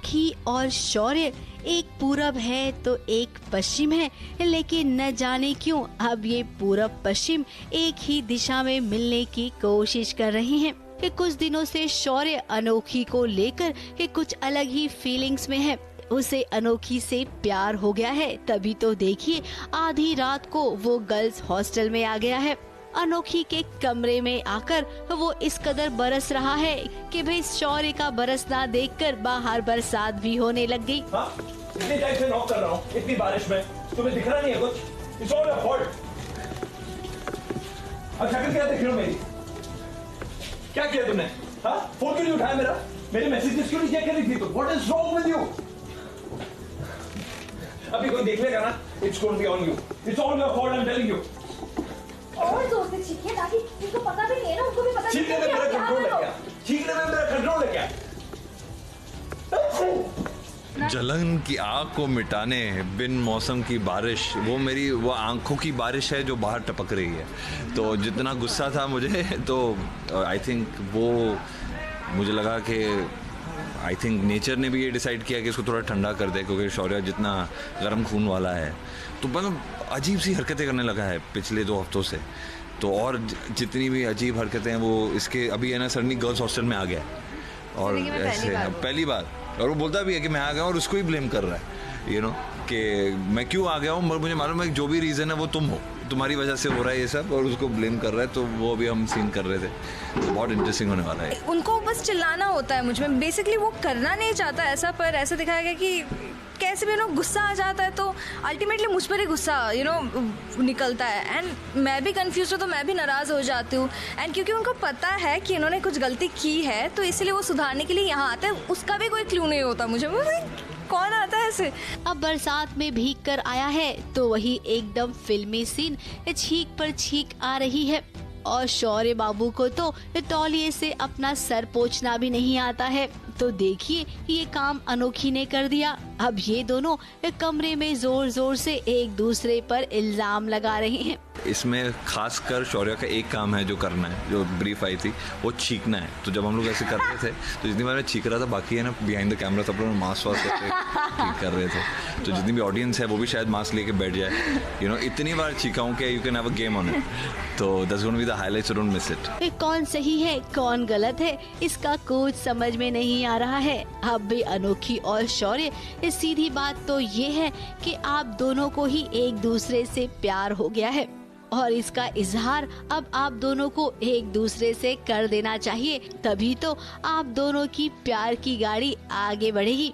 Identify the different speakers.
Speaker 1: अनोखी और शौर्य एक पूरब है तो एक पश्चिम है, लेकिन न जाने क्यों अब ये पूरब पश्चिम एक ही दिशा में मिलने की कोशिश कर रहे हैं। कुछ दिनों से शौर्य अनोखी को लेकर कुछ अलग ही फीलिंग्स में है। उसे अनोखी से प्यार हो गया है, तभी तो देखिए आधी रात को वो गर्ल्स हॉस्टल में आ गया है। अनोखी के कमरे में आकर वो इस कदर बरस रहा है कि भाई शौर्य का बरसना देखकर बाहर बरसात भी होने लग गई।
Speaker 2: इतनी टाइम से नॉक कर रहा हूँ, इतनी बारिश में तुम्हें दिख रहा नहीं है कुछ? It's all your fault। अब शक्ल क्या देख रहे हो मेरी? क्या किया तुमने? हाँ, फोन क्यों नहीं उठाया मेरा? मेरे मैसेजेस क्यों नहीं चेक करी थी तुम? What is wrong with you? अभी कोई देख लेगा ना? It's going to be on you। It's all your fault, I'm telling you।
Speaker 3: और जोर से चीखिए ताकि इनको पता भी नहीं है ना, उनको भी पता नहीं
Speaker 2: चीखने में मेरा कंट्रोल है क्या? चीखने में मेरा कंट्रोल है क्या?
Speaker 4: जलन की आग को मिटाने बिन मौसम की बारिश, वो आंखों की बारिश है जो बाहर टपक रही है। तो जितना गुस्सा था मुझे, तो आई थिंक वो मुझे लगा कि आई थिंक नेचर ने भी ये डिसाइड किया कि इसको थोड़ा ठंडा कर दे, क्योंकि शौर्य जितना गर्म खून वाला है तो मतलब अजीब सी हरकतें करने लगा है पिछले 2 हफ्तों से। तो और जितनी भी अजीब हरकतें हैं वो इसके अभी है ना सडनली गर्ल्स हॉस्टल में आ गया और ऐसे पहली बार, और वो बोलता भी है कि मैं आ गया और उसको ही ब्लेम कर रहा है, यू नो, कि मैं क्यों आ गया हूँ, मुझे मालूम है कि जो भी रीज़न है वो तुम हो, तुम्हारी वजह से हो रहा है ये सब, और उसको ब्लेम कर रहा है। तो वो अभी हम सीन कर रहे थे, तो बहुत इंटरेस्टिंग होने वाला है।
Speaker 5: उनको बस चिल्लाना होता है मुझ में, बेसिकली वो करना नहीं चाहता ऐसा, पर ऐसा दिखाया गया कि कैसे भी गुस्सा आ जाता है तो अल्टीमेटली मुझ पर ही गुस्सा निकलता है, एंड मैं भी कंफ्यूज हूँ तो मैं भी नाराज़ हो जाती हूँ। एंड क्योंकि उनको पता है कि इन्होंने कुछ गलती की है तो इसलिए वो सुधारने के लिए यहाँ आते हैं, उसका भी कोई क्लू नहीं होता मुझे, कौन आता है ऐसे।
Speaker 1: अब बरसात में भीग कर आया है तो वही एकदम फिल्मी सीन छींक पर छींक आ रही है, और शौर्य बाबू को तो तौलिए से अपना सर पोंछना भी नहीं आता है। तो देखिए ये काम अनोखी ने कर दिया। अब ये दोनों कमरे में जोर जोर से एक दूसरे पर इल्जाम लगा रहे हैं।
Speaker 4: इसमें खासकर शौर्य का एक काम है जो करना है, जो ब्रीफ आई थी, वो छींकना है। तो जब हम लोग ऐसे कर रहे थे तो जितनी बार मैं छींक रहा था, बाकी है ना बिहाइंड द कैमरा सब लोग मास्क वास्क कर रहे थे, तो जितनी भी ऑडियंस है वो भी शायद मास्क लेके बैठ जाए, यू नो, इतनी बार छींका हूँ कि you can have a game on it. तो that's gonna be the highlights, so don't miss it.
Speaker 1: कौन सही है कौन गलत है इसका कुछ समझ में नहीं आ रहा है। अब भी अनोखी और शौर्य, सीधी बात तो ये है कि आप दोनों को ही एक दूसरे से प्यार हो गया है, और इसका इजहार अब आप दोनों को एक दूसरे से कर देना चाहिए, तभी तो आप दोनों की प्यार की गाड़ी आगे बढ़ेगी।